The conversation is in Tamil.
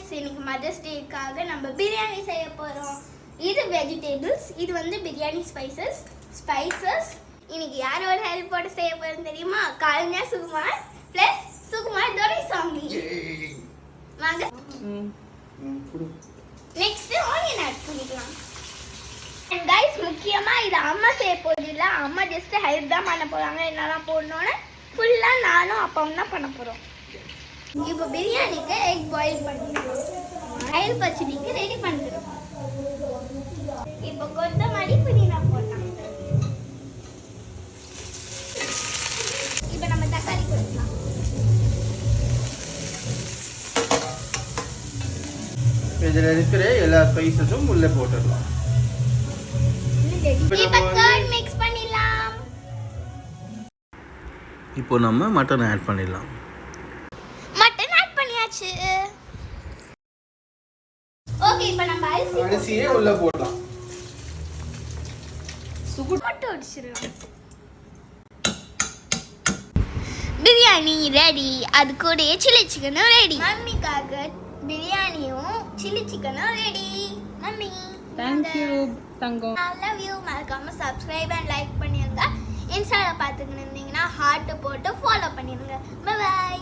ஃப்ரெண்ட்ஸ், இன்னைக்கு மதர்ஸ் டேக்காக நம்ம பிரியாணி செய்ய போகிறோம். இது வெஜிடபிள்ஸ், இது வந்து பிரியாணி ஸ்பைசஸ். இன்னைக்கு யாரோட ஹெல்ப்போட செய்ய போகிறோம் தெரியுமா? காலனியா சுகுமார் ப்ளஸ் சுகுமார் துரைசாமி. வாங்க. நெக்ஸ்ட் ஆனியன் ஆட் பண்ணிக்கலாம். அண்ட் கைஸ், முக்கியமாக இது அம்மா செய்ய போகிறது இல்லை, அம்மா ஜஸ்ட் ஹெல்ப் தான் பண்ண போகிறாங்க. என்னெல்லாம் போடணுன்னு ஃபுல்லாக நானும் அப்பாவும் தான் பண்ண போகிறோம். இப்போ பிரியாணிக்கு எக் பாயில் பண்ணிடுவோம். ஆயில் பச்சடிக்கு ரெடி பண்ணிடுவோம். இப்போ கொத்தமல்லி புதினா போட்டோம். இப்போ நம்ம தக்காளி போடலாம். இதில் இருக்கிற எல்லா ஸ்பைசஸும் உள்ளே போட்டுடலாம். இப்போ கர்ட் மிக்ஸ் பண்ணிடலாம். இப்போ நம்ம மட்டன் ஆட் பண்ணிடலாம். ஓகே, இப்போ நம்ம அரிசியே உள்ள போடலாம். சுகுட் மட்டும் அடிச்சிடலாம். பிரியாணி ரெடி. அது கூட சில்லி சிக்கனும் ரெடி. மம்மிக்காக பிரியாணியும் சில்லி சிக்கனும் ready. Mummy thank you Thangam. I love you. மறக்காம subscribe and like பண்ணிருங்க. இன்ஸ்டால பாத்துக்கிட்டு இருந்தீங்கன்னா ஹார்ட் போட்டு ஃபாலோ பண்ணிருங்க. Bye by.